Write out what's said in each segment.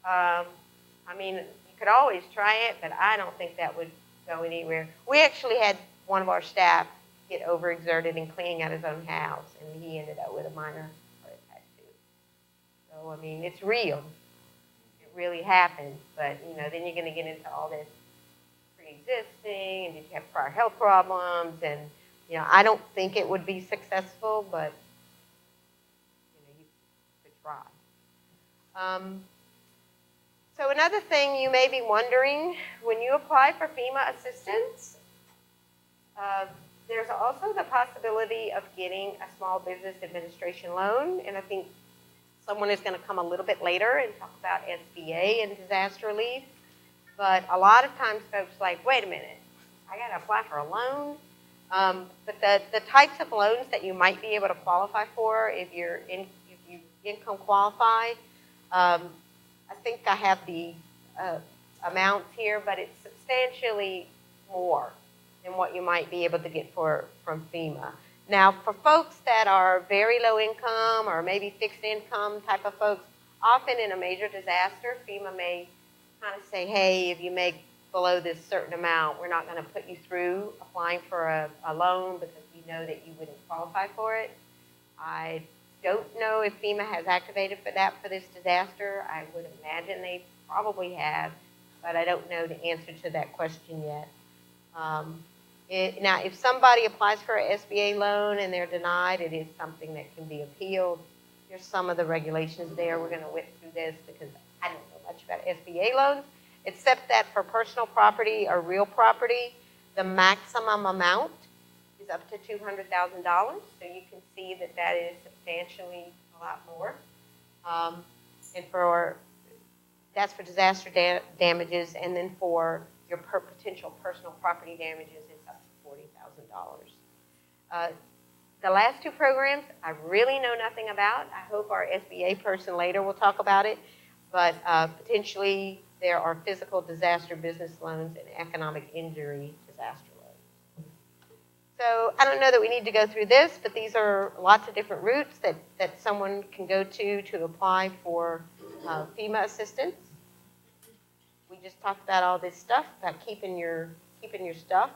I mean, you could always try it, but I don't think that would go anywhere. We actually had one of our staff get overexerted in cleaning out his own house, and he ended up with a minor heart attack too. So, I mean, it's real. It really happens, but, then you're going to get into all this pre-existing, and did you have prior health problems, and, I don't think it would be successful, but, you could try. So another thing you may be wondering, when you apply for FEMA assistance, there's also the possibility of getting a small business administration loan, and I think someone is going to come a little bit later and talk about SBA and disaster relief. But a lot of times folks are like, wait a minute, I got to apply for a loan? But the types of loans that you might be able to qualify for if you income qualify, I think I have the amounts here, but it's substantially more than what you might be able to get from FEMA. Now, for folks that are very low income or maybe fixed income type of folks, often in a major disaster, FEMA may kind of say, hey, if you make below this certain amount, we're not going to put you through applying for a loan because we know that you wouldn't qualify for it. I don't know if FEMA has activated for that for this disaster. I would imagine they probably have, but I don't know the answer to that question yet. Now, if somebody applies for an SBA loan and they're denied, it is something that can be appealed. Here's some of the regulations there. We're going to whip through this because I don't know much about SBA loans, except that for personal property or real property, the maximum amount is up to $200,000. So you can see that that is substantially a lot more. And that's for disaster damages, and then for your potential personal property damages, it's up to $40,000. The last two programs, I really know nothing about. I hope our SBA person later will talk about it. But potentially, there are physical disaster business loans and economic injury disaster loans. So I don't know that we need to go through this, but these are lots of different routes that someone can go to apply for FEMA assistance. We just talked about all this stuff, about keeping your stuff.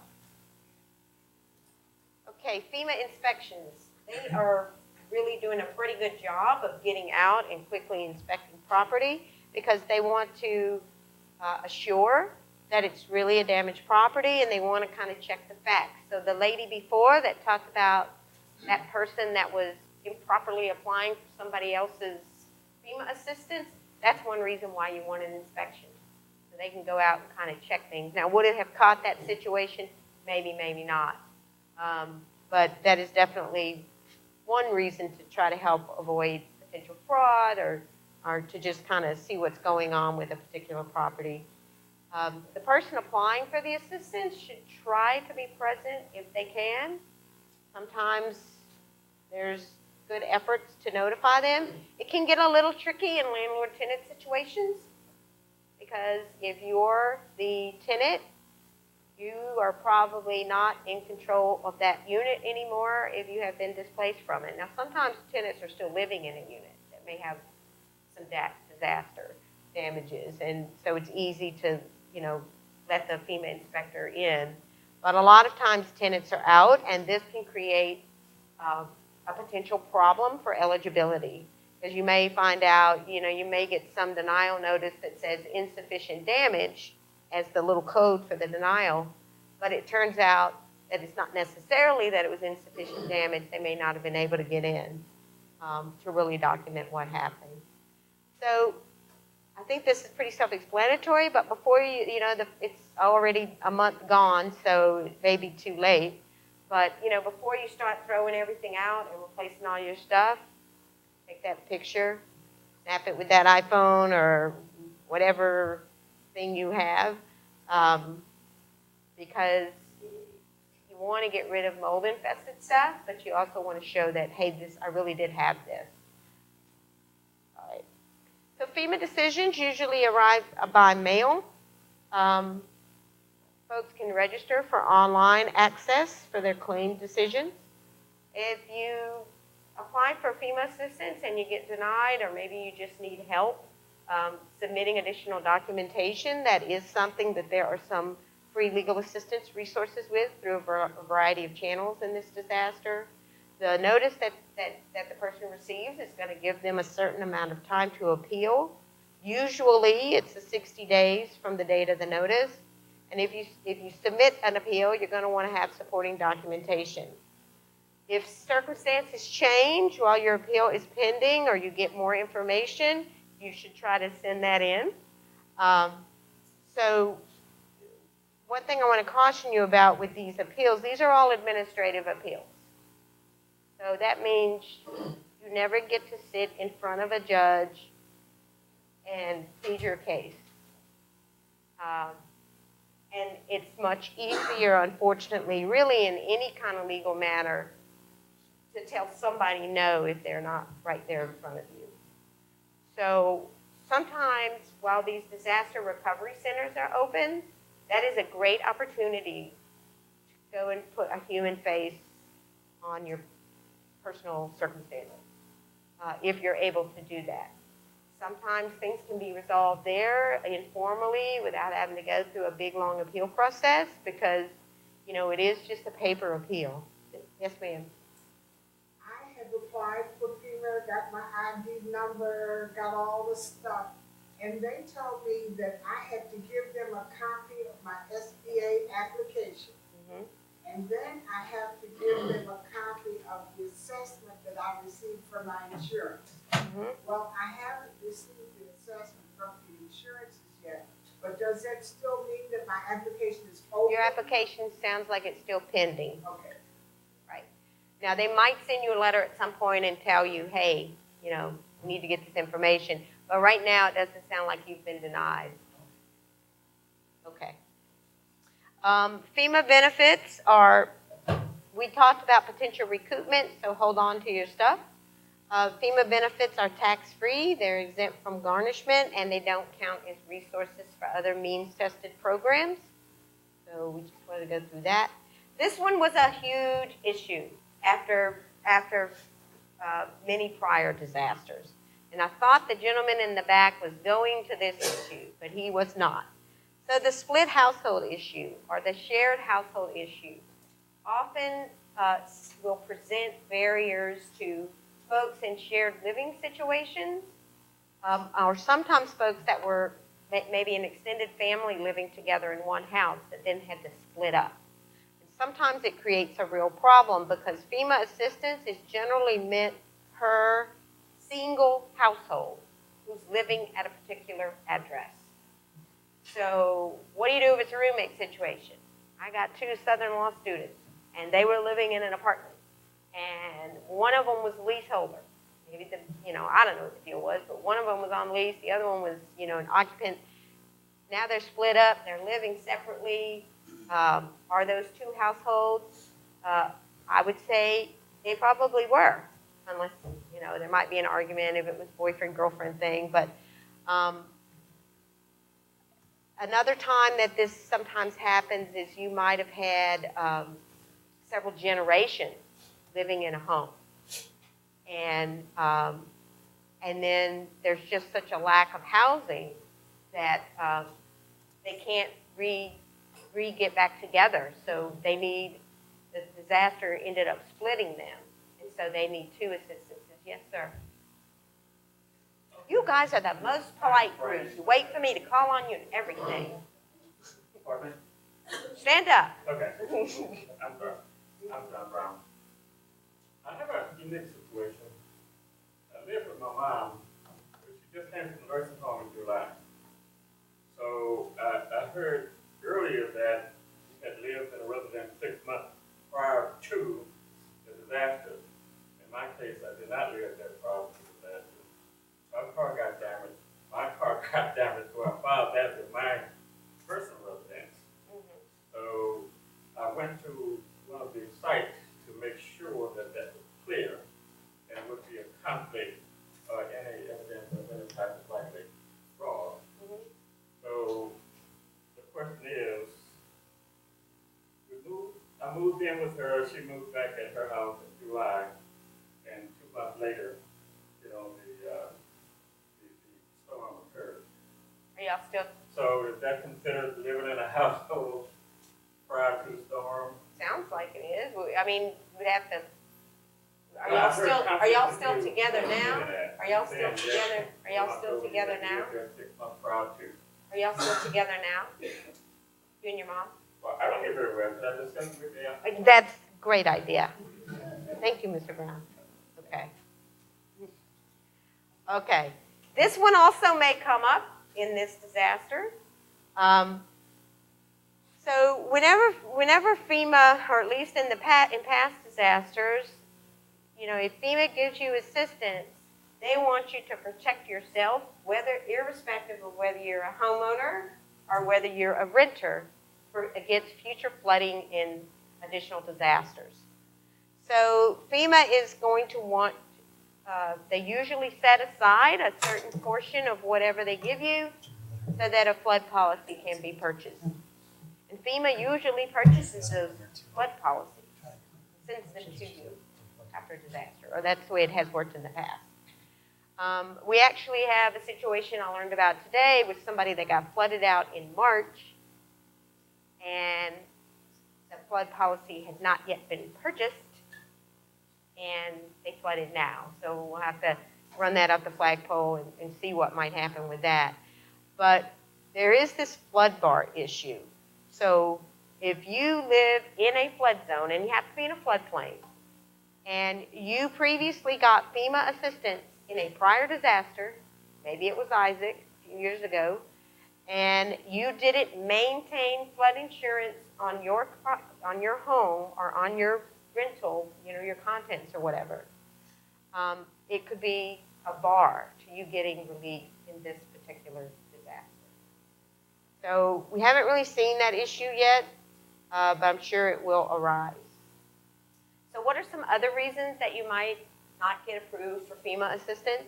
Okay, FEMA inspections. They are really doing a pretty good job of getting out and quickly inspecting property because they want to assure that it's really a damaged property, and they want to kind of check the facts. So the lady before that talked about that person that was improperly applying for somebody else's FEMA assistance, that's one reason why you want an inspection. So they can go out and kind of check things. Now, would it have caught that situation? Maybe, maybe not. But that is definitely one reason to try to help avoid potential fraud or to just kind of see what's going on with a particular property. The person applying for the assistance should try to be present if they can. Sometimes there's good efforts to notify them. It can get a little tricky in landlord-tenant situations because if you're the tenant, you are probably not in control of that unit anymore if you have been displaced from it. Now, sometimes tenants are still living in a unit that may have some disaster damages, and so it's easy to, let the FEMA inspector in. But a lot of times tenants are out, and this can create a potential problem for eligibility. Because you may find out, you may get some denial notice that says insufficient damage as the little code for the denial, but it turns out that it's not necessarily that it was insufficient damage. They may not have been able to get in to really document what happened. So I think this is pretty self-explanatory, but before it's already a month gone, so it may be too late. But, before you start throwing everything out and replacing all your stuff, take that picture, snap it with that iPhone or whatever thing you have, because you want to get rid of mold-infested stuff, but you also want to show that, hey, I really did have this. All right. So FEMA decisions usually arrive by mail. Folks can register for online access for their claim decisions. If you apply for FEMA assistance and you get denied, or maybe you just need help submitting additional documentation. That is something that there are some free legal assistance resources with through a variety of channels in this disaster. The notice that the person receives is going to give them a certain amount of time to appeal. Usually it's the 60 days from the date of the notice. And if you submit an appeal, you're going to want to have supporting documentation. If circumstances change while your appeal is pending or you get more information, you should try to send that in. So one thing I want to caution you about with these appeals, these are all administrative appeals. So that means you never get to sit in front of a judge and plead your case. And it's much easier, unfortunately, really in any kind of legal matter, to tell somebody no if they're not right there in front of you. So sometimes while these disaster recovery centers are open, that is a great opportunity to go and put a human face on your personal circumstances, if you're able to do that. Sometimes things can be resolved there informally without having to go through a big, long appeal process because, you know, it is just a paper appeal. Yes, ma'am. I have applied for FEMA, got my ID number, got all the stuff, and they told me that I had to give them a copy of my SBA application. Mm-hmm. And then I have to give them a copy of the assessment that I received from my insurance. Mm-hmm. Well, I haven't received the assessment from the insurances yet, but does that still mean that my application is open? Your application sounds like it's still pending. Okay. Right. Now, they might send you a letter at some point and tell you, hey, you know, we need to get this information. But right now, it doesn't sound like you've been denied. Okay. FEMA benefits are, we talked about potential recoupment, so hold on to your stuff. FEMA benefits are tax-free, they're exempt from garnishment, and they don't count as resources for other means-tested programs. So we just wanted to go through that. This one was a huge issue after many prior disasters. And I thought the gentleman in the back was going to this issue, but he was not. So the split household issue or the shared household issue often will present barriers to folks in shared living situations, or sometimes folks that were maybe an extended family living together in one house that then had to split up. And sometimes it creates a real problem because FEMA assistance is generally meant per single household who's living at a particular address. So what do you do if it's a roommate situation? I got 2 Southern Law students, and they were living in an apartment, and one of them was a leaseholder. Maybe I don't know what the deal was, but one of them was on lease, the other one was, an occupant. Now they're split up, they're living separately. Are those 2 households? I would say they probably were, unless, there might be an argument if it was boyfriend-girlfriend thing, but another time that this sometimes happens is you might have had several generations living in a home. And then there's just such a lack of housing that they can't get back together. So the disaster ended up splitting them. And so they need 2 assistances. Yes, sir. You guys are the most polite group. You wait for me to call on you and everything. Pardon me? Stand up. Okay. I'm John Brown. I have a unique situation. I live with my mom, but she just came from the nursing home in July. So I heard earlier that she had lived in a residence 6 months prior to the disaster. In my case, I did not live there prior to the disaster. Our car got damaged. My car got damaged, so I filed that with my personal residence. Mm-hmm. So I went to one of the sites to make sure that that was clear and would be a conflict or any evidence of any type of likely fraud. Mm-hmm. So the question is, I moved in with her, she moved back at her house in July, and 2 months later, the storm occurred. households prior to the storm. Sounds like it is. I mean, we'd have to, are Well, y'all I've heard still, are y'all still conflicting together views now? on that. Are y'all still Saying, yes, together, are y'all I still told you together that now? we were 6 months prior to. Are y'all still together now? You and your mom? Well, I don't hear very well, can I discuss with you? That's a great idea. Thank you, Mr. Brown. Okay. Okay. This one also may come up in this disaster. So whenever FEMA, or at least in past disasters, you know, if FEMA gives you assistance, they want you to protect yourself, irrespective of whether you're a homeowner or whether you're a renter, against future flooding and additional disasters. So FEMA is going to want, they usually set aside a certain portion of whatever they give you so that a flood policy can be purchased. And FEMA usually purchases those flood policies, sends them to you after a disaster, or that's the way it has worked in the past. We actually have a situation I learned about today with somebody that got flooded out in March, and the flood policy had not yet been purchased, and they flooded now. So we'll have to run that up the flagpole and see what might happen with that. But there is this flood bar issue. So if you live in a flood zone, and you have to be in a floodplain, and you previously got FEMA assistance in a prior disaster, maybe it was Isaac a few years ago, and you didn't maintain flood insurance on your home or on your rental, you know, your contents or whatever, it could be a bar to you getting relief in this particular disaster. So we haven't really seen that issue yet, but I'm sure it will arise. So what are some other reasons that you might not get approved for FEMA assistance?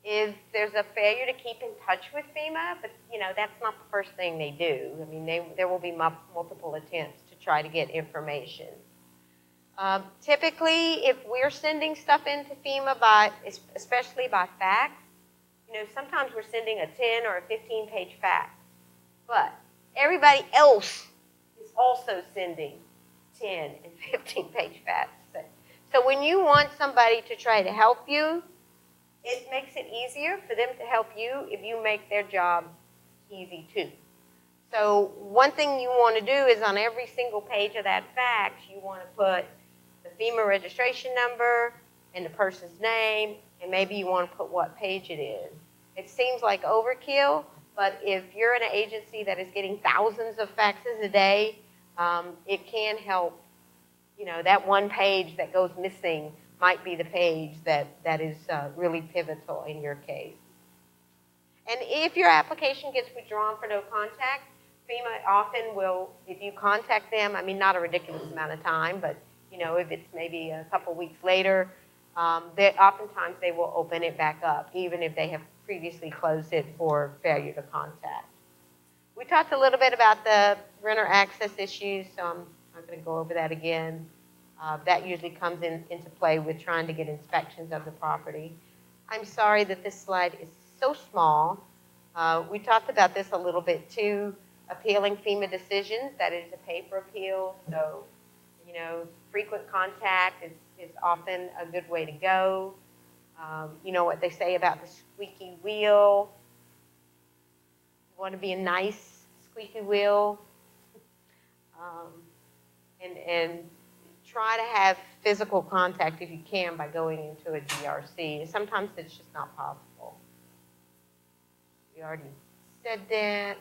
If there's a failure to keep in touch with FEMA, but you know, that's not the first thing they do. I mean, there will be multiple attempts to try to get information. Typically, if we're sending stuff into FEMA especially by fax, you know, sometimes we're sending a 10 or a 15-page fax, but everybody else is also sending 10 and 15-page fax. So when you want somebody to try to help you, it makes it easier for them to help you if you make their job easy too. So one thing you want to do is on every single page of that fax, you want to put the FEMA registration number and the person's name, and maybe you want to put what page it is. It seems like overkill, but if you're in an agency that is getting thousands of faxes a day, it can help. You know, that one page that goes missing might be the page that is really pivotal in your case. And if your application gets withdrawn for no contact, FEMA often will, if you contact them, I mean, not a ridiculous amount of time, but you know, if it's maybe a couple weeks later, oftentimes they will open it back up, even if they have previously closed it for failure to contact. We talked a little bit about the renter access issues, so I'm not going to go over that again. That usually comes into play with trying to get inspections of the property. I'm sorry that this slide is so small. We talked about this a little bit too, appealing FEMA decisions. That is a paper appeal, so you know, frequent contact is often a good way to go. You know what they say about the squeaky wheel. You want to be a nice squeaky wheel. And try to have physical contact if you can by going into a DRC. Sometimes it's just not possible. We already said that.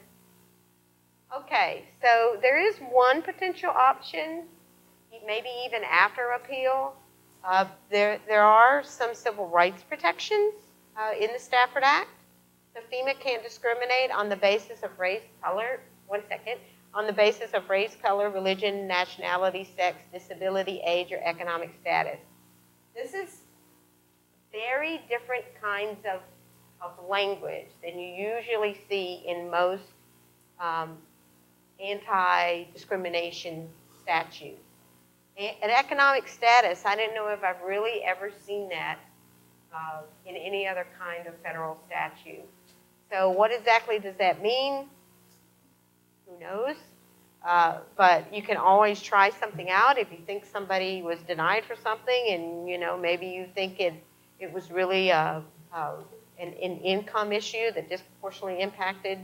Okay, so there is one potential option, maybe even after appeal. There are some civil rights protections in the Stafford Act. So FEMA can't discriminate on the basis of race, color, on the basis of race, color, religion, nationality, sex, disability, age, or economic status. This is very different kinds of language than you usually see in most anti-discrimination statutes. An economic status, I didn't know if I've really ever seen that in any other kind of federal statute. So what exactly does that mean? who knows? But you can always try something out if you think somebody was denied for something, and maybe you think it was really an income issue that disproportionately impacted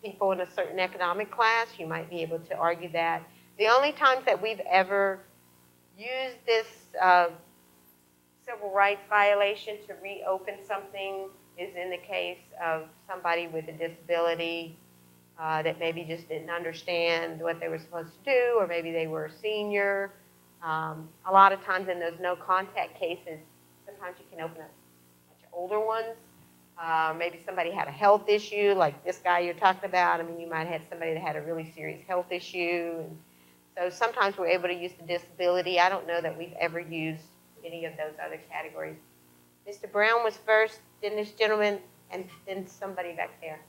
people in a certain economic class. You might be able to argue that. The only times that we've ever used this civil rights violation to reopen something is in the case of somebody with a disability that maybe just didn't understand what they were supposed to do, or maybe they were a senior. A lot of times in those no contact cases, sometimes you can open up a bunch of older ones. Maybe somebody had a health issue, like this guy you're talking about. I mean, you might have somebody that had a really serious health issue. And so sometimes we're able to use the disability. I don't know that we've ever used any of those other categories. Mr. Brown was first, then this gentleman, and then somebody back there.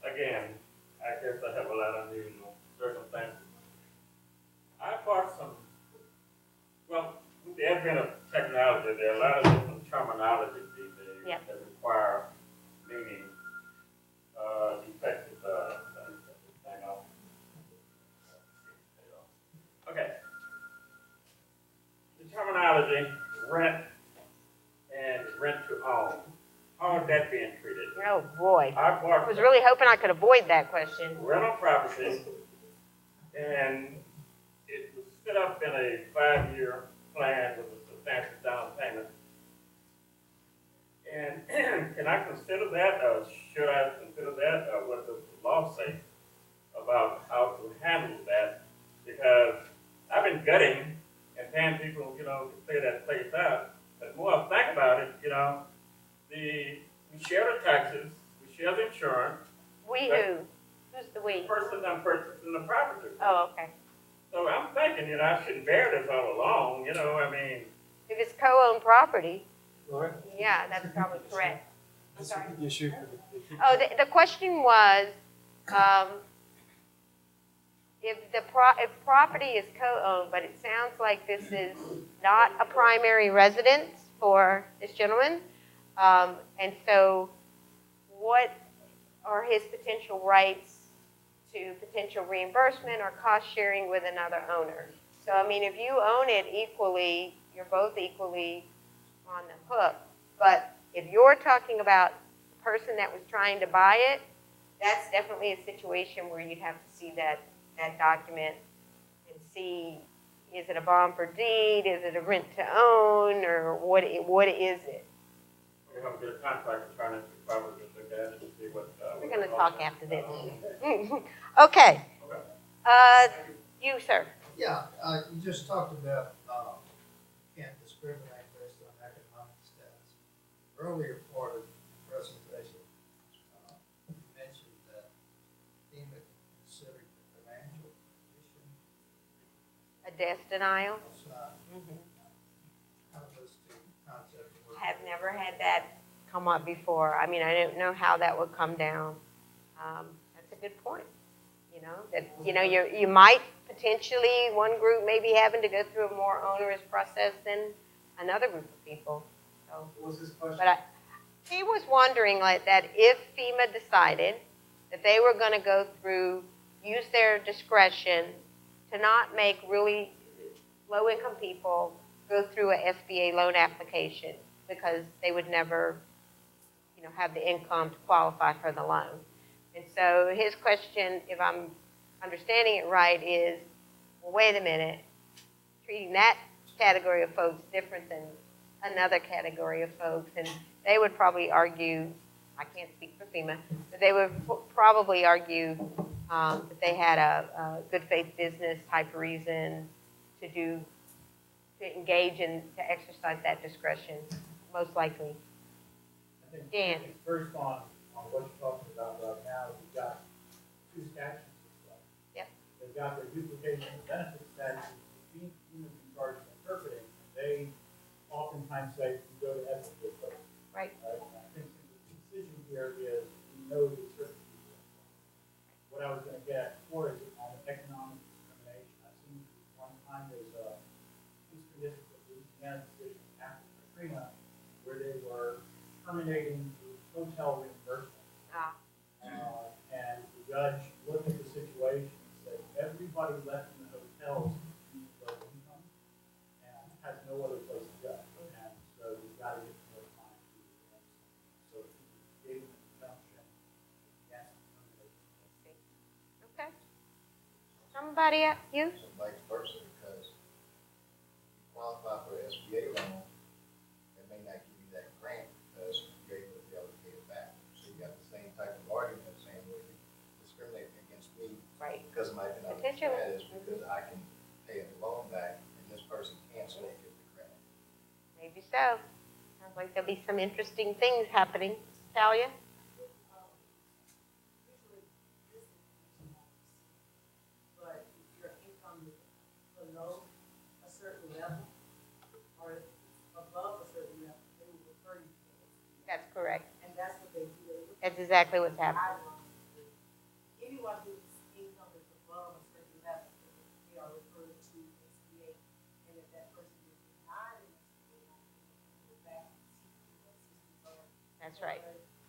Again, I guess I have a lot of unusual circumstances. I bought some, well, with the advent of technology, there are a lot of different terminologies these days that require meaning. Effective, hang on. Okay. The terminology rent and rent to own. How is that being treated? Oh boy. I was really hoping I could avoid that question. Rental property, and it was set up in a 5-year plan with a substantial down payment. And can I consider that, or should I consider that, or what does the law say about how to handle that? Because I've been gutting and paying people, to clear that place out. But the more I think about it, we share the taxes, we share the insurance. We who? Who's the we? The person I'm purchasing the property. Oh, okay. So I'm thinking, I shouldn't bear this all alone, If it's co-owned property, Laura? yeah, that's probably correct. That's the issue. Oh, the question was, if property is co-owned, but it sounds like this is not a primary residence for this gentleman, and so what are his potential rights to potential reimbursement or cost sharing with another owner? So, I mean, if you own it equally, you're both equally on the hook. But if you're talking about the person that was trying to buy it, that's definitely a situation where you'd have to see that document and see, is it a bond for deed, is it a rent to own, or what is it? We have a good contract attorney to probably just look at it and see what. We're going to talk after this. Okay. You, sir. Yeah, you just talked about can't discriminate based on economic status. Earlier part of the presentation, you mentioned that FEMA considered the financial condition. A death denial. How do those two concepts work? Have never had that come up before. I mean, I don't know how that would come down. That's a good point. You might potentially, one group may be having to go through a more onerous process than another group of people. So, What was his question? but he was wondering like that if FEMA decided that they were going to use their discretion to not make really low-income people go through a SBA loan application because they would never, have the income to qualify for the loan. And so his question, if I'm understanding it right, is, well, wait a minute, treating that category of folks different than another category of folks, and they would probably argue, I can't speak for FEMA, but they would probably argue that they had a good faith business type reason to engage and to exercise that discretion, most likely. Dan. First on what you're talking about right now, we've got two statutes in place. Yep. They've got their duplication of benefits statute, which FEMA is in charge of interpreting. They oftentimes say you go to SBA first. Right. And I think the decision here is we know that certain people. What I was going to get for is on the economic discrimination. I've seen one time there's a Eastern District of Louisiana decision after Katrina where they were terminating the hotel reimbursement. And the judge looked at the situation everybody left in the hotels needs low income and has no other place to go. And so we've got to get more time to do that. So if you gave them an injunction, yes, Okay. Somebody, you? So vice versa, because you qualify for an SBA loan, it may not give you that grant because you're able to be able to pay it back. So you got the same type of argument saying, well, you discriminate against me Right. because of my economic Potentially. status, because I can pay the loan back and this person can't still get the grant. Maybe so. Sounds like there'll be some interesting things happening. Talia? But if your income is below a certain level, or above a certain level, they will refer you to it. That's correct. And that's what they do. They look That's exactly what's at happening. guidelines. Anyone whose income is above a certain level, they are referred to SBA. And if that person is denied an SBA loan, they will go back and seek assistance or That's right.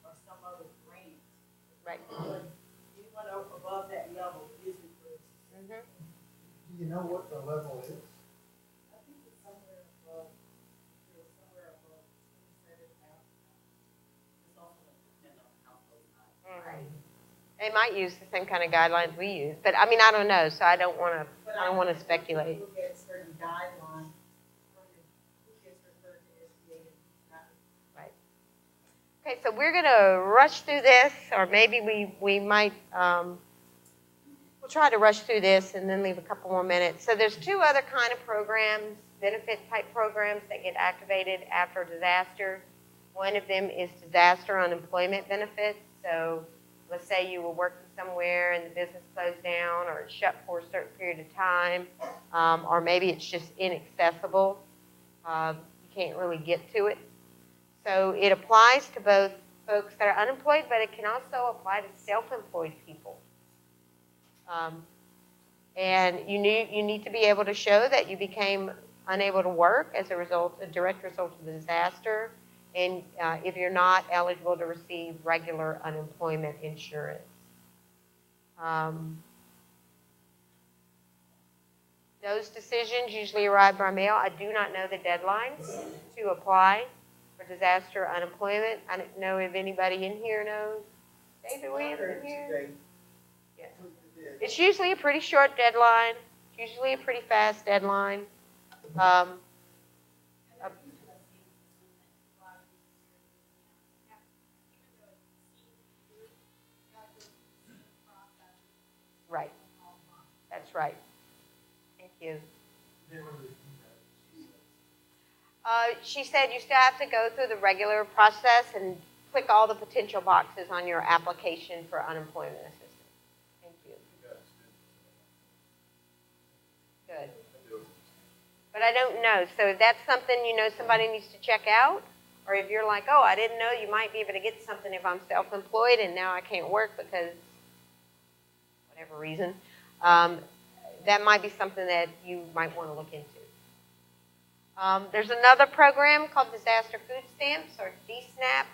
or some other grant. Right. But anyone above that level is referred to. Mm-hmm. Do you know what the level is? I think it's somewhere above, somewhere above 27,000. It's also dependent on household size. Right. They might use the same kind of guidelines we use, but I mean, I don't know, so I don't want to speculate. Look at certain guidelines, who gets referred to SBA and who's not. Right. Okay, so we're going to rush through this, or maybe we might, we'll try to rush through this and then leave a couple more minutes. So there's two other kind of programs, benefit type programs that get activated after a disaster. One of them is disaster unemployment benefits. So let's say you were working somewhere and the business closed down or it's shut for a certain period of time, or maybe it's just inaccessible. You can't really get to it. So it applies to both folks that are unemployed, but it can also apply to self-employed people. And you need to be able to show that you became unable to work as a direct result of the disaster, and if you're not eligible to receive regular unemployment insurance. Those decisions usually arrive by mail. I do not know the deadlines to apply for disaster unemployment. I don't know if anybody in here knows. David Williams in here? Yeah. It's usually a pretty short deadline. It's usually a pretty fast deadline. Right. That's right. Thank you. She said you still have to go through the regular process and click all the potential boxes on your application for unemployment assistance. Thank you. Good. But I don't know. So if that's something somebody needs to check out, or if you're like, oh, I didn't know you might be able to get something if I'm self-employed and now I can't work because whatever reason, that might be something that you might want to look into. There's another program called Disaster Food Stamps, or DSNAP,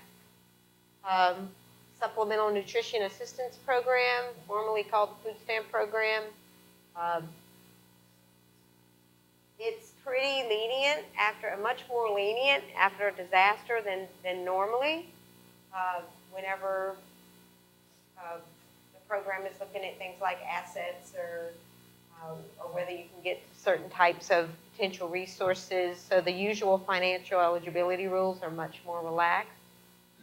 Supplemental Nutrition Assistance Program, formerly called the Food Stamp Program. It's pretty lenient much more lenient after a disaster than normally. Whenever the program is looking at things like assets or whether you can get certain types of potential resources. So the usual financial eligibility rules are much more relaxed.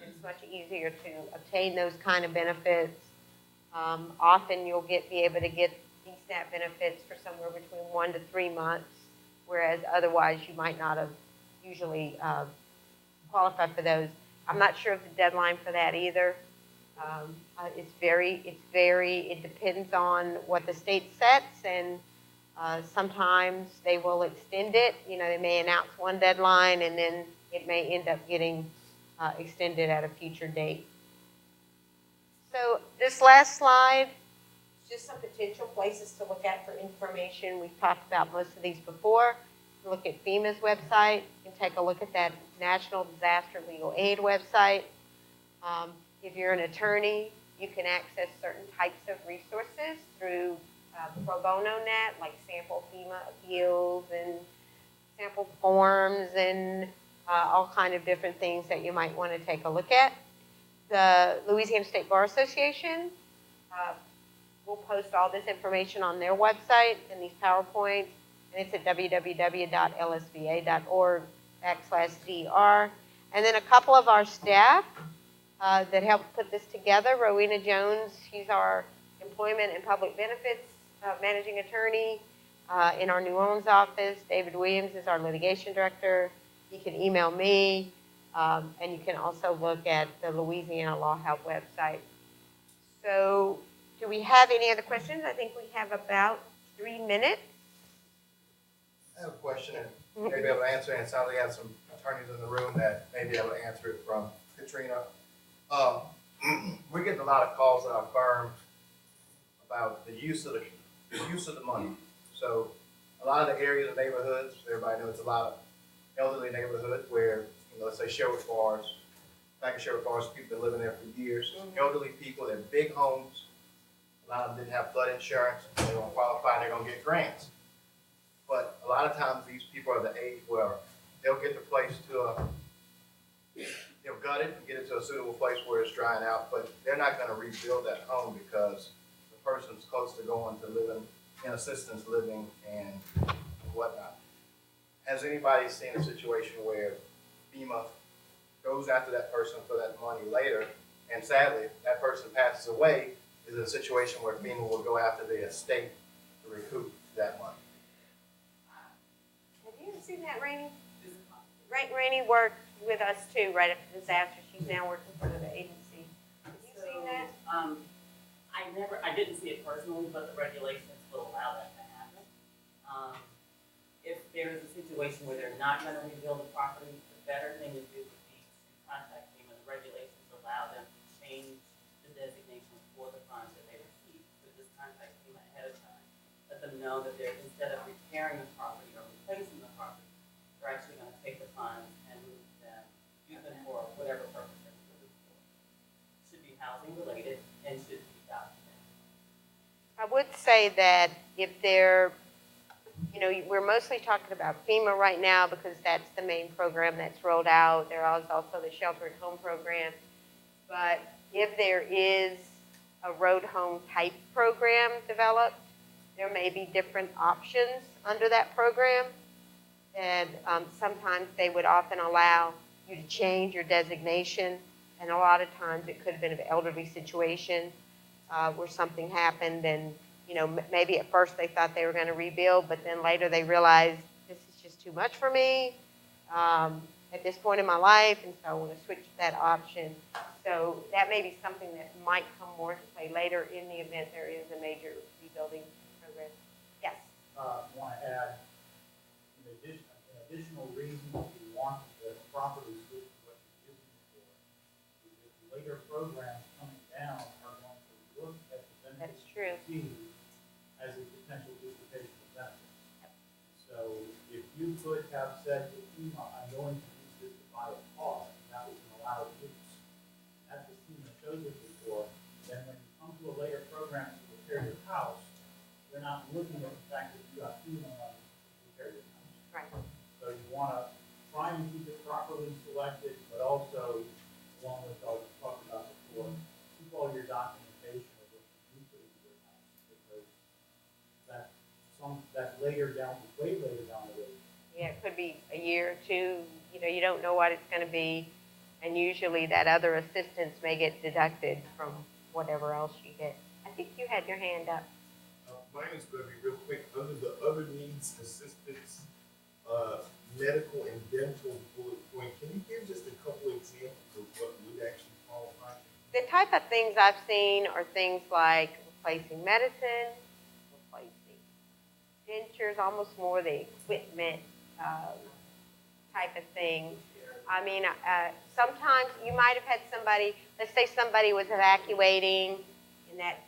It's much easier to obtain those kind of benefits. Often you'll be able to get DSNAP benefits for somewhere between 1 to 3 months, whereas otherwise you might not have usually qualified for those. I'm not sure of the deadline for that either. It depends on what the state sets, and sometimes they will extend it. They may announce one deadline and then it may end up getting extended at a future date. So this last slide is just some potential places to look at for information. We've talked about most of these before. Look at FEMA's website. You can take a look at that National Disaster Legal Aid website. If you're an attorney, you can access certain types of resources through pro bono net, like sample FEMA appeals and sample forms and all kind of different things that you might want to take a look at. The Louisiana State Bar Association will post all this information on their website and these PowerPoints, and it's at www.lsva.org/dr. And then a couple of our staff that helped put this together, Rowena Jones, she's our employment and public benefits managing attorney in our New Orleans office. David Williams is our litigation director. You can email me, and you can also look at the Louisiana Law Help website. So do we have any other questions? I think we have about 3 minutes. I have a question, and maybe able to answer it. It sounds like you have some attorneys in the room that may be able to answer it from Katrina. We're getting a lot of calls at our firm about the use of the money. So a lot of the areas and neighborhoods, everybody knows, a lot of elderly neighborhoods where, let's say Sherwood Forest, back in Sherwood Forest, people have been living there for years. Elderly people, they're big homes. A lot of them didn't have flood insurance. They don't qualify, they're going to get grants. But a lot of times these people are the age where they'll get the place they'll gut it and get it to a suitable place where it's drying out, but they're not going to rebuild that home because the person's close to going to living in assistance living and whatnot. Has anybody seen a situation where FEMA goes after that person for that money later, and sadly, if that person passes away, is it a situation where FEMA will go after the estate to recoup that money? Have you ever seen that, Rainey? Rainey worked with us too right after the disaster. She's now working for the agency. Have you seen that? I didn't see it personally, but the regulations will allow that to happen. If there is a situation where they're not going to rebuild the property, the better thing to do would be to contact FEMA. The regulations allow them to change the designation for the funds that they receive. So just contact FEMA ahead of time. Let them know that they're, instead of repairing the property or replacing the property, they're actually going to take the funds and move them, use them for whatever purpose they're using it for. Should be housing related and should be documented. I would say that if they're, we're mostly talking about FEMA right now because that's the main program that's rolled out. There is also the shelter at home program. But if there is a road home type program developed, there may be different options under that program. And sometimes they would often allow you to change your designation. And a lot of times it could have been an elderly situation where something happened and, maybe at first they thought they were going to rebuild, but then later they realized this is just too much for me at this point in my life, and so I want to switch to that option. So that may be something that might come more into play later in the event there is a major rebuilding program. Yes? I want to add an additional reason you want the property switched to what you're using it for is that the later programs coming down are going to look at the benefits received as a potential duplication of benefits. Yep. So if you could have said to FEMA, I'm going to use this to buy a car, and that was an allowed use, that's what FEMA chose it for, then when you come to a later program to repair your house, they're not looking at the fact that you got FEMA money to repair your house. Right. So you want to try and keep it properly selected, but also, along with what we talked about before, keep all your documentation of what you do put into your house, because that's later down, way later down the road. Yeah, it could be a year or two. You don't know what it's going to be. And usually that other assistance may get deducted from whatever else you get. I think you had your hand up. Mine is going to be real quick. Under the other needs assistance, medical and dental bullet point, can you give just a couple examples of what would actually qualify? The type of things I've seen are things like replacing medicine, replacing dentures, almost more the equipment type of thing. I mean, sometimes you might have had somebody, let's say somebody was evacuating in that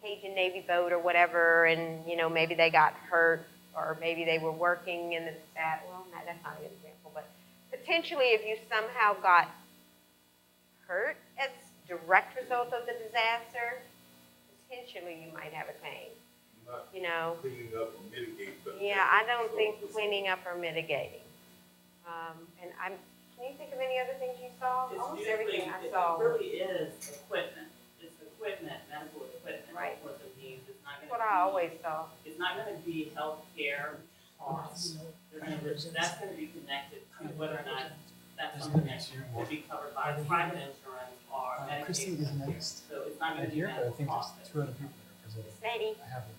Cajun Navy boat or whatever, and, maybe they got hurt, or maybe they were working in that's not a good example, but potentially if you somehow got hurt as a direct result of the disaster, potentially you might have a claim, Not you know? cleaning up or mitigating, but. Yeah, I don't think cleaning up or mitigating. And can you think of any other things you saw? It's Almost usually, everything I it saw. really is equipment. It's equipment, medical equipment. Right. What it means. It's not That's gonna what I always saw. It's not gonna be healthcare costs. That's gonna be connected to whether or not that's something that could be covered by private insurance or Medicaid. Christy is next. So it's not gonna be Here, but I think medical there's costs. two other people that are presenting. This lady, I have it.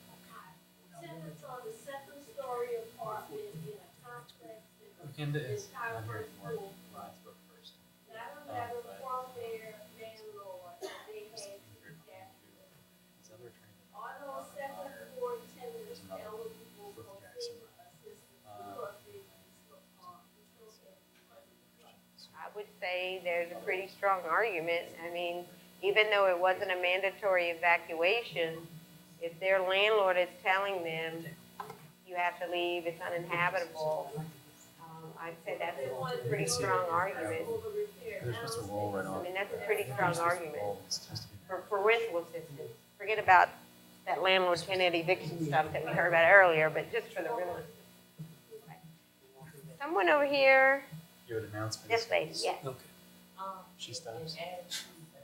Tenants on the second story apartment in a complex Lucinda is entire not here first anymore. floor. I spoke first. Not a matter from their landlord, they had to be captured. This other attorney. Are those second floor tenants eligible for Both Jackson. FEMA assistance or FEMA? I would say there's a pretty strong argument. I mean, even though it wasn't a mandatory evacuation, if their landlord is telling them, you have to leave, it's uninhabitable, I'd say that's a pretty strong argument. They're supposed to roll right I off. mean, that's a pretty strong argument It's supposed to be. for rental assistance. Forget about that landlord tenant eviction stuff that we heard about earlier, but just for the rental assistance. Someone over here, You had announcements. this lady, yes. Okay. She stops. And add to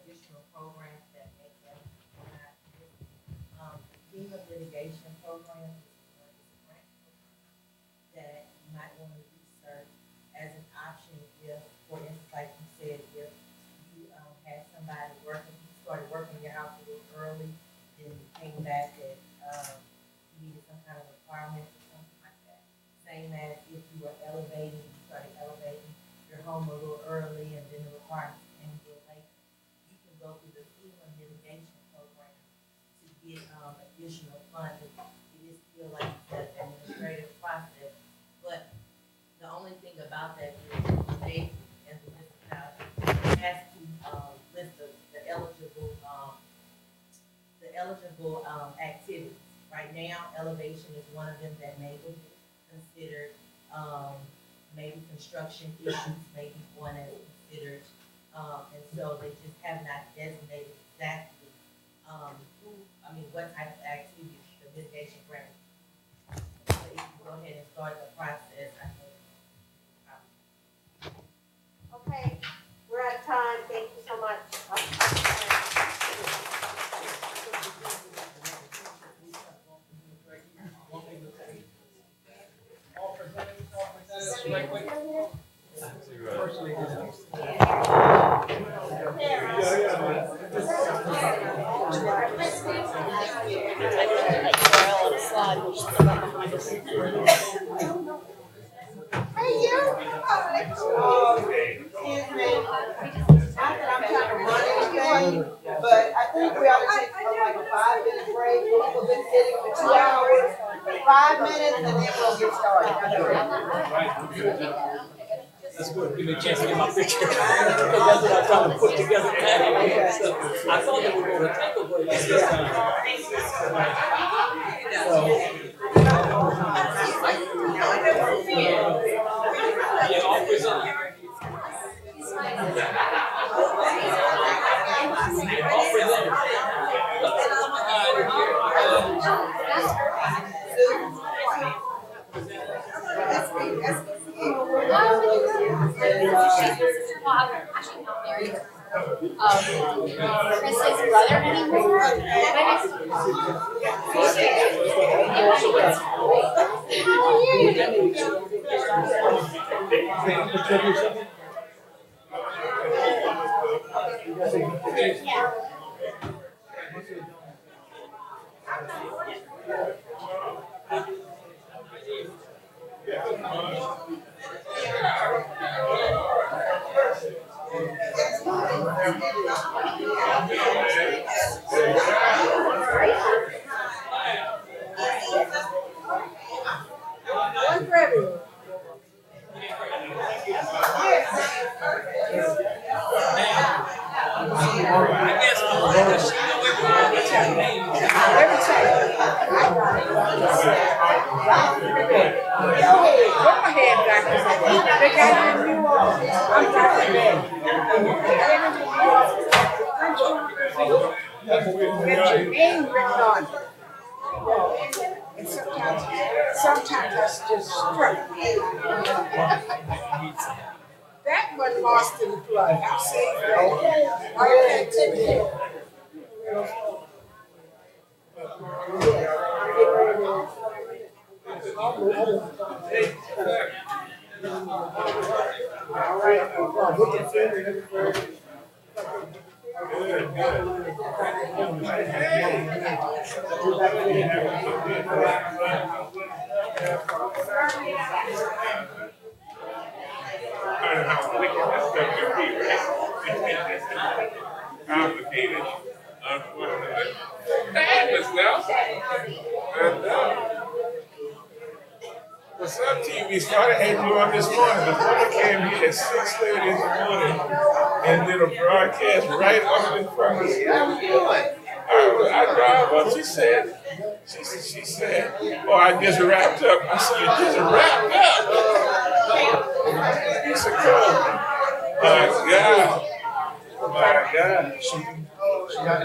additional programs that make them, FEMA litigation program is one is a grant program that you might want to research as an option if, for instance, like you said, if you had somebody working, you started working your house a little early, then you came back and you needed some kind of requirement or something like that. Same as if you were elevating, you started elevating your home a little early and then the requirements came a little later. You can go through the FEMA mitigation program to get additional funding. It is still like an administrative process, but the only thing about that is they and the municipality has to list the eligible activities. Right now, elevation is one of them that may be considered. Maybe construction issues may be one that's considered, and so they just have not designated exactly what type of activities the mitigation grant. So if you go ahead and start the process, I think. Okay, we're out of time. Thank you so much. But I think we ought to take like a 5-minute break. We've been sitting for 2 hours, 5 minutes, and then we'll get started. That's good. Give me a chance to get my picture. Because that's what I'm trying to put together. I thought they were going to take a break this time. Yeah, all present. All present. Chris's brother anymore? One for everyone. your name written on it. And sometimes that's just struck. That one lost in the flood. I saved that. I can't take it. Complicated, unfortunately. Madness now. Well, some TV started had you on this morning. The woman came here at 6:30 in the morning and did a broadcast right up in front of us. How you doing? I drive up. She said, oh, I just wrapped up. I said, you just wrapped up? It's a cold. My God. My God. She got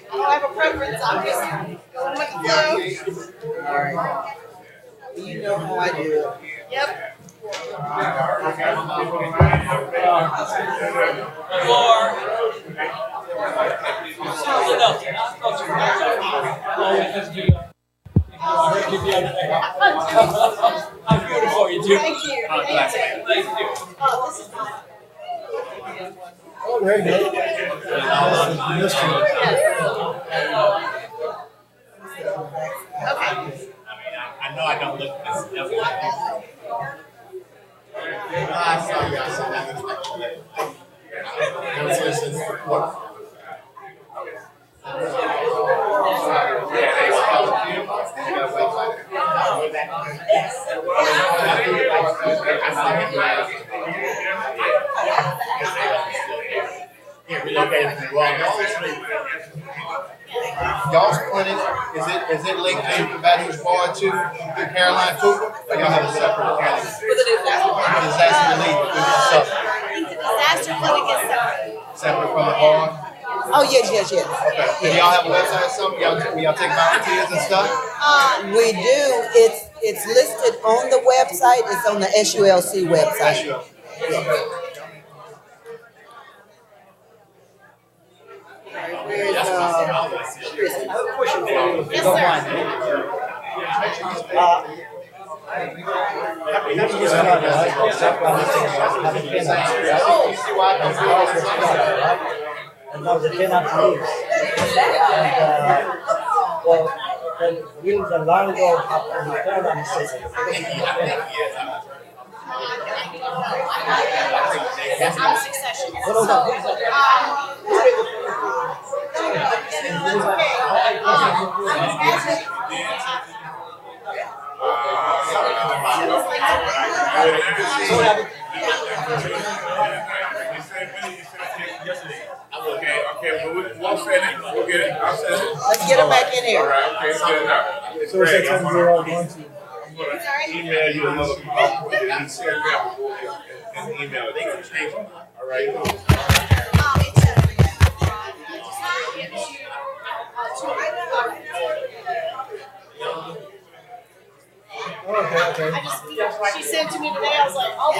I don't have a preference, I'm just going with the flow. You know how I do it. Yep. I'm rooting for you, too. Thank you. Thank you. Oh, this is fine. Oh, there you go. Okay. I know I don't look this. I saw you. I said that. Y'all's clinic, is it linked to the Baton Board to Caroline Cooper? Or y'all have a separate clinic? For the Disaster relief, so disaster clinic is separate. separate from the board? Oh, yes. Okay. Do y'all have a website or something? Y'all take volunteers and stuff? We do. It's listed on the website. It's on the SULC website. Where's Chris? I have a question for you. Yes, sir. And now the tenant leaves. Well, then will the landlord have to return and say I'm succession. Okay, we'll send it. We'll get it. I'll send it. Let's get them back in here. All right, okay, get it out. It's so is great. that I'm something you're all going to? gonna email you another PowerPoint that you send them and email it. They can change it. All right. Okay. She said to me today, I was like, oh,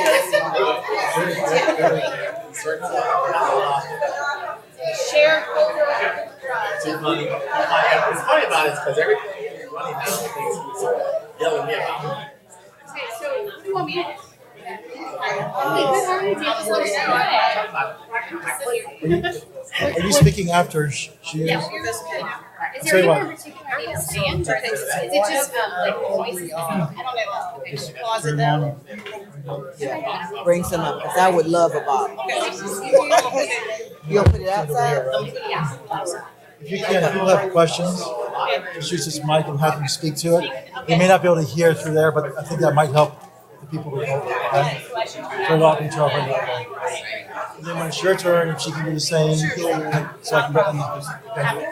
share. It's funny about it because everything is running now. Things yelling at me about. Okay, so who want me to? Are you speaking after she is? Yeah, we're just kidding. Is there anyone in particular I need to stand, or is it just like voice? I don't know. Okay, just closet them. Bring some up, because I would love a bottle. You'll put it outside? Yeah. If you can, if you have questions, introduce this mic and have them speak to it. They may not be able to hear through there, but I think that might help the people remotely. Okay? So welcome to our bring that way. And then when it's your turn, if she can do the same, so I can button this. Okay.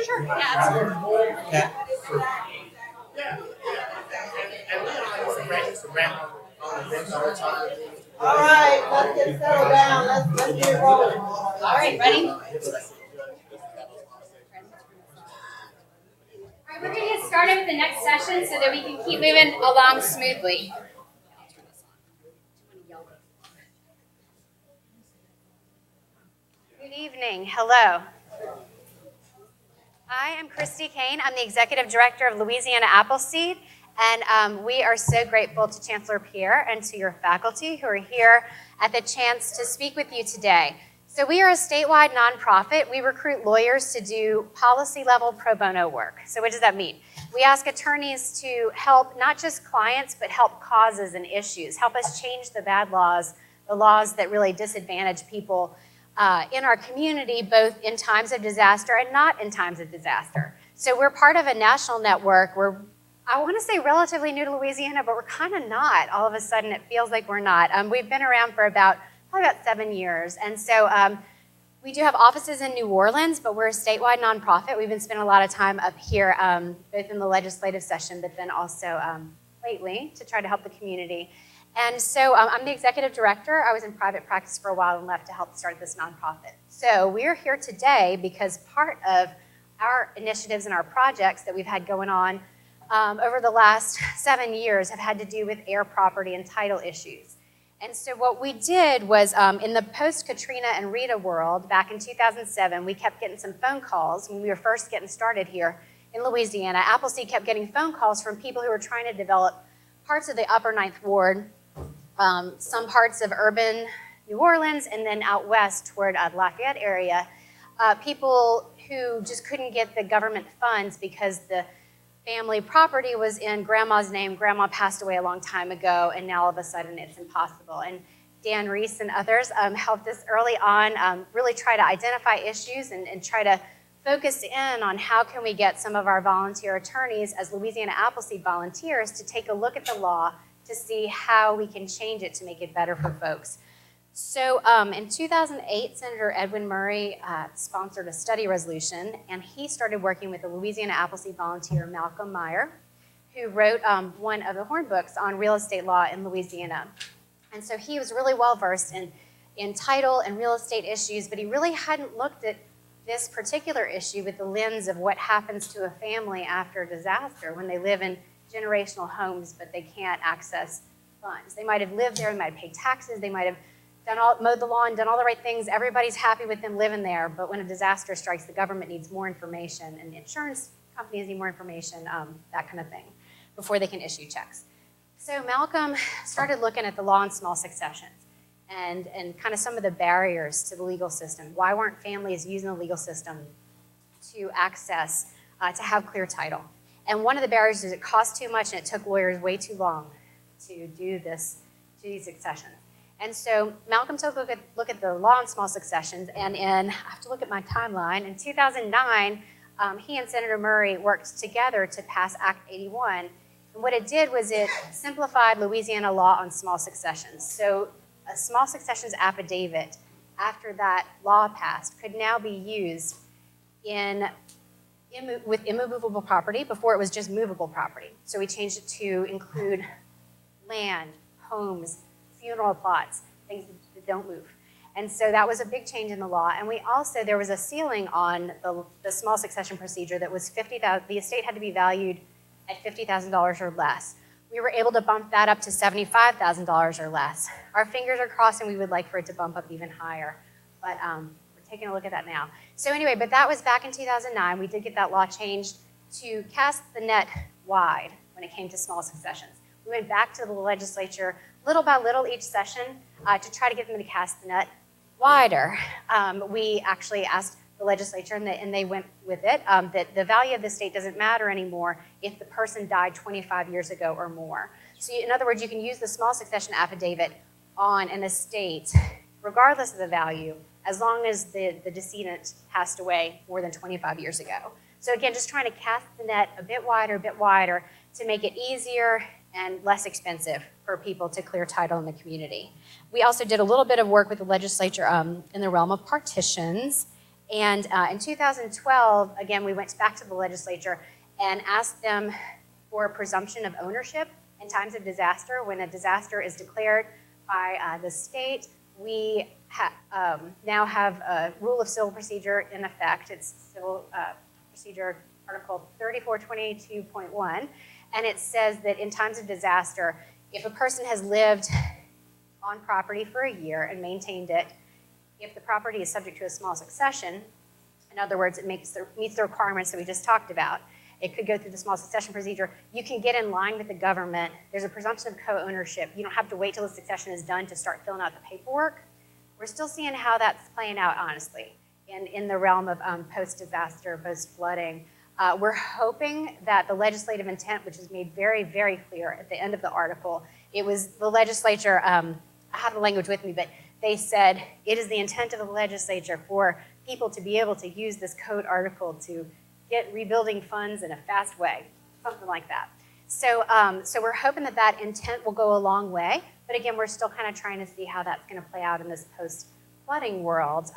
Sure. Yeah, absolutely. Okay. All right, let's get settled down. Let's get rolling. All right, ready? All right, we're going to get started with the next session so that we can keep moving along smoothly. Good evening. Hello. I am Christy Kane. I'm the Executive Director of Louisiana Appleseed, and we are so grateful to Chancellor Pierre and to your faculty who are here at the chance to speak with you today. So we are a statewide nonprofit. We recruit lawyers to do policy-level pro bono work. So what does that mean? We ask attorneys to help not just clients, but help causes and issues, help us change the bad laws, the laws that really disadvantage people in our community, both in times of disaster and not in times of disaster. So we're part of a national network. We're, I want to say, relatively new to Louisiana, but we're kind of not. All of a sudden, it feels like we're not. We've been around for probably about 7 years. And so we do have offices in New Orleans, but we're a statewide nonprofit. We've been spending a lot of time up here, both in the legislative session, but then also lately to try to help the community. And so I'm the executive director. I was in private practice for a while and left to help start this nonprofit. So we're here today because part of our initiatives and our projects that we've had going on over the last 7 years have had to do with heir property and title issues. And so what we did was in the post-Katrina and Rita world, back in 2007, we kept getting some phone calls when we were first getting started here in Louisiana. Appleseed kept getting phone calls from people who were trying to develop parts of the upper Ninth Ward, some parts of urban New Orleans, and then out west toward the Lafayette area, people who just couldn't get the government funds because the family property was in grandma's name. Grandma passed away a long time ago, and now all of a sudden it's impossible. And Dan Reese and others helped us early on really try to identify issues and try to focus in on how can we get some of our volunteer attorneys as Louisiana Appleseed volunteers to take a look at the law to see how we can change it to make it better for folks. So in 2008, Senator Edwin Murray sponsored a study resolution, and he started working with the Louisiana Appleseed volunteer Malcolm Meyer, who wrote one of the Horn books on real estate law in Louisiana. And so he was really well-versed in title and real estate issues, but he really hadn't looked at this particular issue with the lens of what happens to a family after a disaster when they live in generational homes, but they can't access funds. They might have lived there, they might have paid taxes, they might have mowed the lawn, done all the right things. Everybody's happy with them living there, but when a disaster strikes, the government needs more information, and the insurance companies need more information, that kind of thing, before they can issue checks. So Malcolm started looking at the law in small successions and kind of some of the barriers to the legal system. Why weren't families using the legal system to access, to have clear title? And one of the barriers is it cost too much and it took lawyers way too long to do these successions. And so Malcolm took a look at the law on small successions, and I have to look at my timeline, in 2009, he and Senator Murray worked together to pass Act 81. And what it did was it simplified Louisiana law on small successions. So a small successions affidavit, after that law passed, could now be used with immovable property. Before it was just movable property. So we changed it to include land, homes, funeral plots, things that don't move. And so that was a big change in the law. And we also, there was a ceiling on the small succession procedure that was $50,000. The estate had to be valued at $50,000 or less. We were able to bump that up to $75,000 or less. Our fingers are crossed, and we would like for it to bump up even higher. But we're taking a look at that now. So anyway, but that was back in 2009. We did get that law changed to cast the net wide when it came to small successions. We went back to the legislature little by little each session to try to get them to cast the net wider. We actually asked the legislature, and they went with it, that the value of the estate doesn't matter anymore if the person died 25 years ago or more. So in other words, you can use the small succession affidavit on an estate, regardless of the value, as long as the decedent passed away more than 25 years ago. So again, just trying to cast the net a bit wider to make it easier and less expensive for people to clear title in the community. We also did a little bit of work with the legislature in the realm of partitions. And in 2012, again, we went back to the legislature and asked them for a presumption of ownership in times of disaster. When a disaster is declared by the state, we now have a rule of civil procedure in effect. It's Civil Procedure Article 3422.1, and it says that in times of disaster, if a person has lived on property for a year and maintained it, if the property is subject to a small succession, in other words, it meets the requirements that we just talked about, it could go through the small succession procedure, you can get in line with the government. There's a presumption of co-ownership. You don't have to wait till the succession is done to start filling out the paperwork. We're still seeing how that's playing out, honestly, in the realm of post-disaster, post-flooding. We're hoping that the legislative intent, which is made very, very clear at the end of the article, it was the legislature, I have the language with me, but they said it is the intent of the legislature for people to be able to use this code article to get rebuilding funds in a fast way, something like that. So, so we're hoping that that intent will go a long way, but again, we're still kind of trying to see how that's going to play out in this post-flooding world.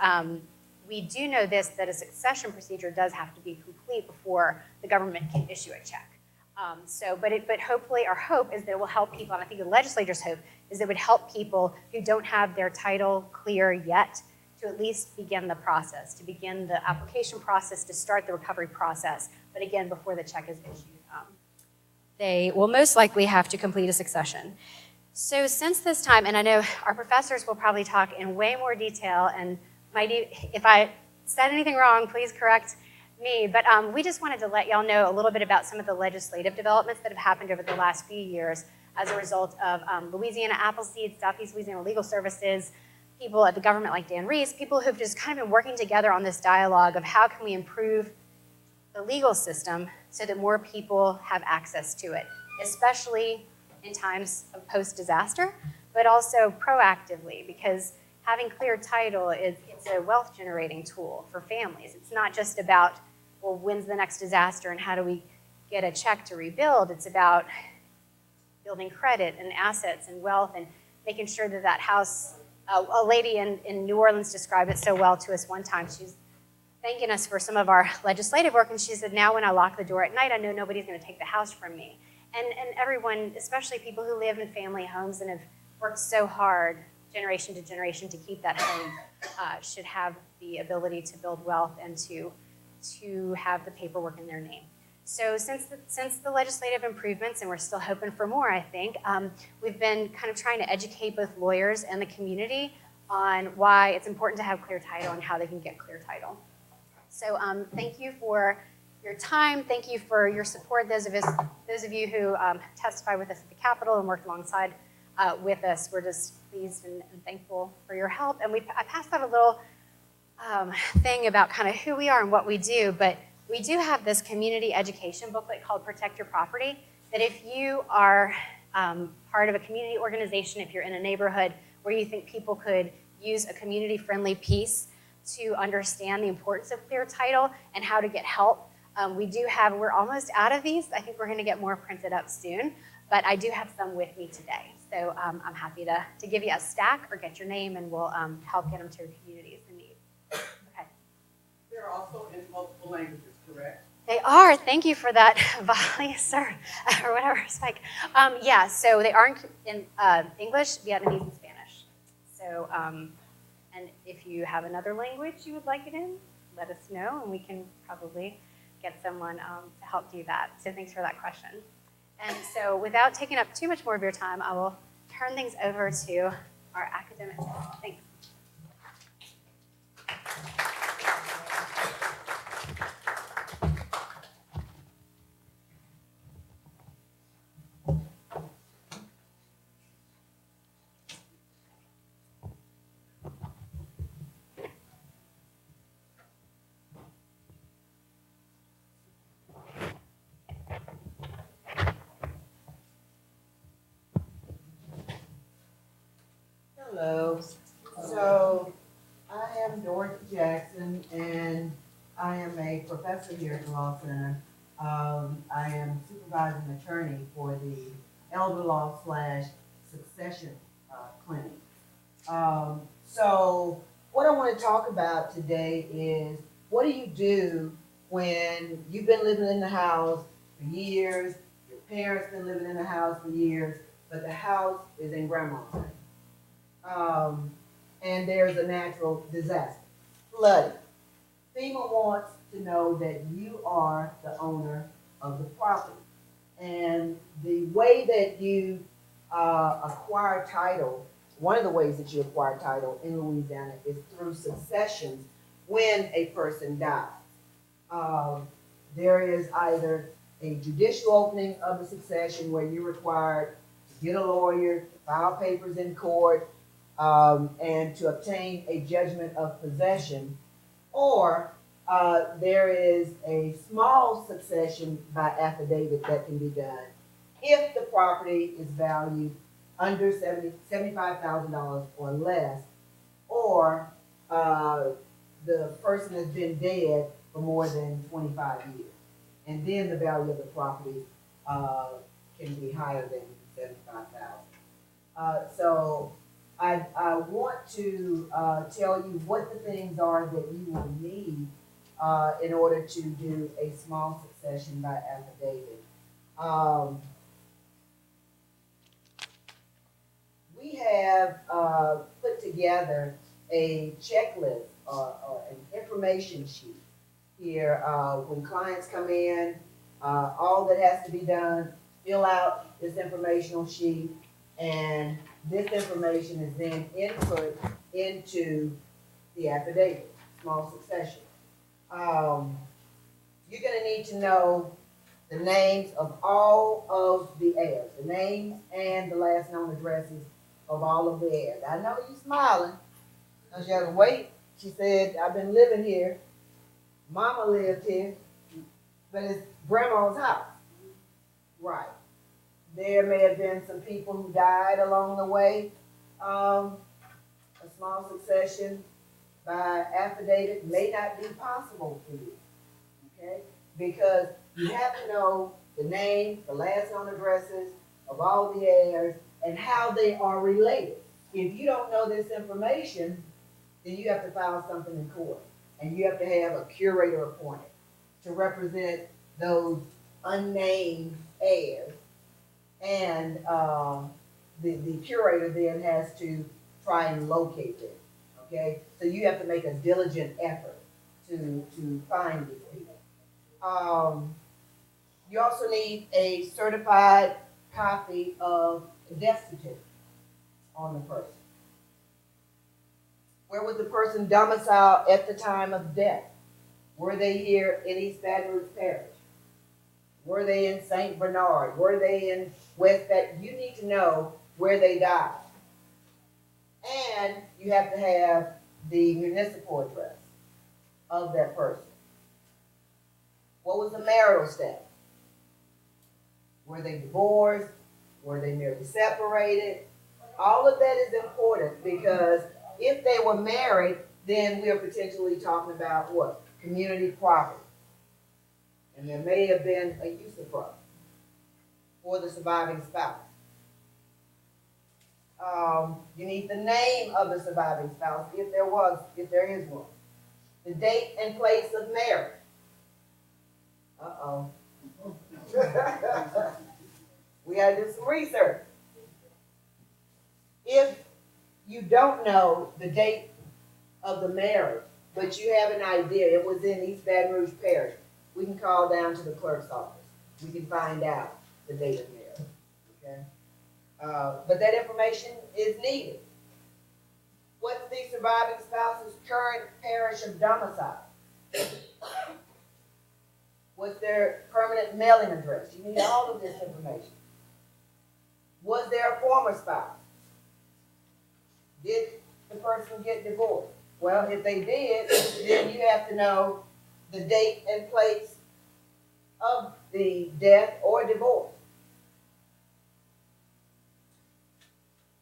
We do know this, that a succession procedure does have to be complete before the government can issue a check. But hopefully our hope is that it will help people, and I think the legislature's hope is that it would help people who don't have their title clear yet to at least begin the process, to begin the application process, to start the recovery process, but again, before the check is issued. They will most likely have to complete a succession. So since this time, and I know our professors will probably talk in way more detail, and if I said anything wrong, please correct me, but we just wanted to let y'all know a little bit about some of the legislative developments that have happened over the last few years as a result of Louisiana Appleseed, Southeast Louisiana Legal Services, people at the government like Dan Reese, people who've just kind of been working together on this dialogue of how can we improve the legal system so that more people have access to it, especially in times of post-disaster, but also proactively, because having clear title it's a wealth generating tool for families. It's not just about, well, when's the next disaster and how do we get a check to rebuild? It's about building credit and assets and wealth and making sure that that house, a lady in New Orleans described it so well to us one time. She's thanking us for some of our legislative work, and she said, now when I lock the door at night, I know nobody's going to take the house from me. And everyone, especially people who live in family homes and have worked so hard generation to generation to keep that home, should have the ability to build wealth and to have the paperwork in their name. So since the legislative improvements, and we're still hoping for more, I think, we've been kind of trying to educate both lawyers and the community on why it's important to have clear title and how they can get clear title. So thank you for your time. Thank you for your support. Those of you who testified with us at the Capitol and worked alongside with us, we're just pleased and thankful for your help. And I passed out a little thing about kind of who we are and what we do, but we do have this community education booklet called Protect Your Property, that if you are part of a community organization, if you're in a neighborhood where you think people could use a community-friendly piece to understand the importance of clear title and how to get help, we're almost out of these. I think we're going to get more printed up soon, but I do have some with me today. So I'm happy to give you a stack or get your name, and we'll help get them to your communities in need. Okay. They're also in multiple languages, correct? They are. Thank you for that, Vali, sir, or whatever it's like. Yeah, so they are in English, Vietnamese, and Spanish. So, and if you have another language you would like it in, let us know, and we can probably get someone to help do that. So thanks for that question. And so without taking up too much more of your time, I will turn things over to our academic. Thanks. So I am Dorothy Jackson, and I am a professor here at the Law Center. I am supervising attorney for the elder law / succession clinic. So what I want to talk about today is, what do you do when you've been living in the house for years, your parents been living in the house for years, but the house is in grandma's name, and there's a natural disaster, flooding. FEMA wants to know that you are the owner of the property. And the way that you acquire title, one of the ways that you acquire title in Louisiana is through successions when a person dies. There is either a judicial opening of the succession where you're required to get a lawyer, file papers in court, and to obtain a judgment of possession, or there is a small succession by affidavit that can be done if the property is valued under $75,000 or less, or the person has been dead for more than 25 years. And then the value of the property can be higher than $75,000. So I want to tell you what the things are that you will need in order to do a small succession by affidavit. We have put together a checklist or an information sheet here. When clients come in, all that has to be done, fill out this informational sheet, and this information is then input into the affidavit, small succession. You're going to need to know the names of all of the heirs, the names and the last known addresses of all of the heirs. I know you're smiling because you have to wait. She said, I've been living here. Mama lived here, but it's grandma's house. Right. There may have been some people who died along the way. A small succession by affidavit may not be possible for you, okay? Because you have to know the name, the last known addresses of all the heirs, and how they are related. If you don't know this information, then you have to file something in court, and you have to have a curator appointed to represent those unnamed heirs. And the curator then has to try and locate them, okay? So you have to make a diligent effort to find these people. You also need a certified copy of the death certificate on the person. Where was the person domiciled at the time of death? Were they here in East Baton Rouge Parish? Were they in St. Bernard? Were they in West Baton? You need to know where they died. And you have to have the municipal address of that person. What was the marital status? Were they divorced? Were they merely separated? All of that is important, because if they were married, then we are potentially talking about what? Community property. And there may have been a use of property for the surviving spouse. You need the name of the surviving spouse, if there is one. The date and place of marriage. Uh-oh. We gotta do some research. If you don't know the date of the marriage, but you have an idea, it was in East Baton Rouge Parish, we can call down to the clerk's office. We can find out the date of marriage, okay? But that information is needed. What's the surviving spouse's current parish of domicile? What's their permanent mailing address? You need all of this information. Was there a former spouse? Did the person get divorced? Well, if they did, then you have to know the date and place of the death or divorce.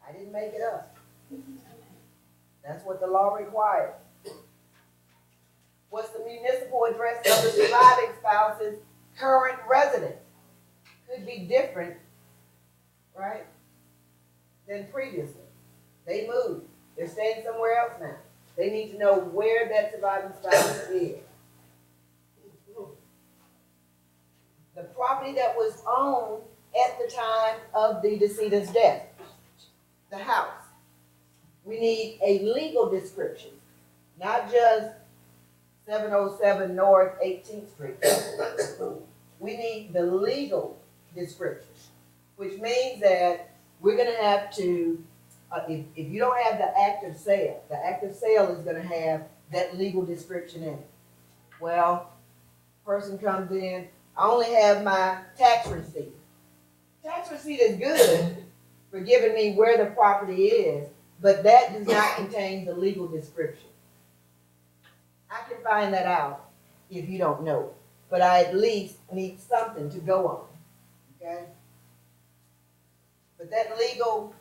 I didn't make it up. That's what the law requires. What's the municipal address of the surviving spouse's current residence? Could be different, right, than previously. They moved. They're staying somewhere else now. They need to know where that surviving spouse is. The property that was owned at the time of the decedent's death, the house. We need a legal description, not just 707 North 18th Street. We need the legal description, which means that we're going to have to, if you don't have the active sale is going to have that legal description in it. Well, person comes in, I only have my tax receipt. Tax receipt is good for giving me where the property is, but that does not contain the legal description. I can find that out if you don't know, but I at least need something to go on, okay? But that legal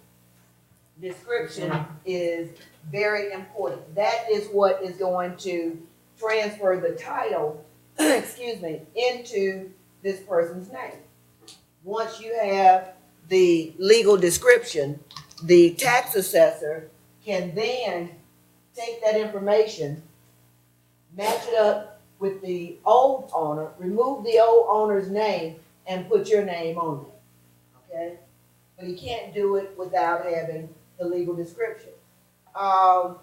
description is very important. That is what is going to transfer the title, excuse me, into this person's name. Once you have the legal description, the tax assessor can then take that information, match it up with the old owner, remove the old owner's name, and put your name on it, okay? But he can't do it without having the legal description. And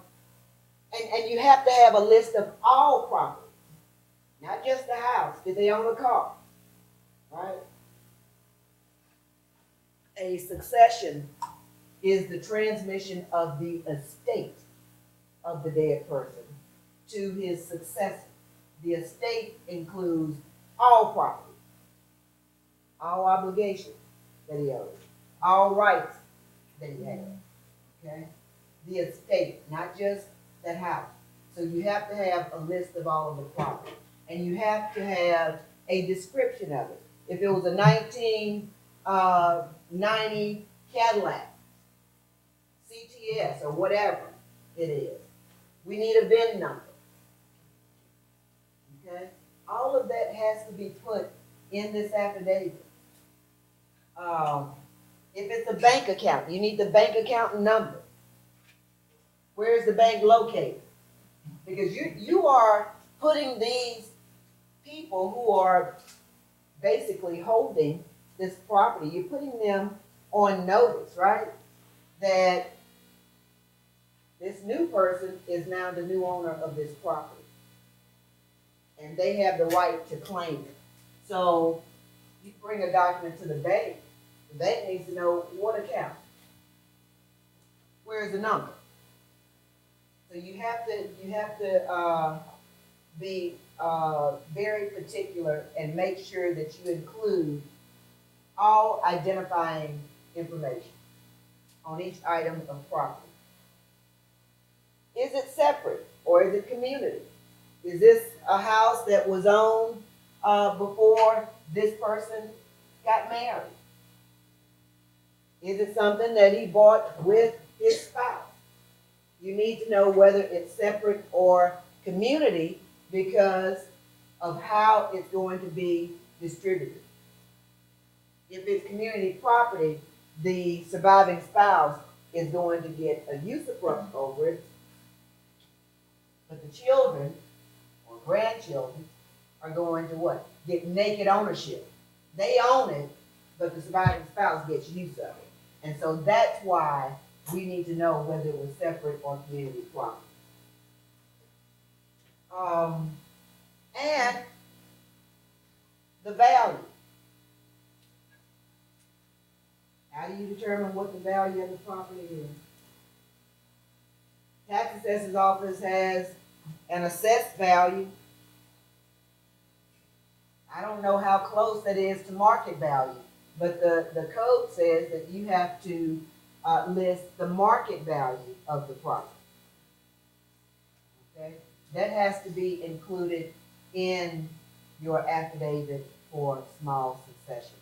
you have to have a list of all property, not just the house. Did they own a car, right? A succession is the transmission of the estate of the dead person to his successor. The estate includes all property, all obligations that he owes, all rights that he has, okay? The estate, not just that house. So you have to have a list of all of the property, and you have to have a description of it. If it was a 1990 Cadillac, CTS, or whatever it is, we need a VIN number. Okay? All of that has to be put in this affidavit. If it's a bank account, you need the bank account number. Where is the bank located? Because you are putting these people who are basically holding this property, you're putting them on notice, right? That this new person is now the new owner of this property. And they have the right to claim it. So you bring a document to the bank needs to know what account. Where is the number? So you have to be very particular and make sure that you include all identifying information on each item of property. Is it separate or is it community? Is this a house that was owned before this person got married? Is it something that he bought with his spouse? You need to know whether it's separate or community because of how it's going to be distributed. If it's community property, the surviving spouse is going to get a usufruct over it, but the children or grandchildren are going to what? Get naked ownership. They own it, but the surviving spouse gets use of it. And so that's why we need to know whether it was separate or community property. And the value. How do you determine what the value of the property is? Tax assessor's office has an assessed value. I don't know how close that is to market value, but the code says that you have to list the market value of the property. Okay? That has to be included in your affidavit for small succession.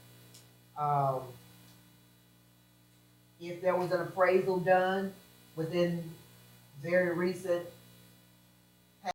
If there was an appraisal done within very recent,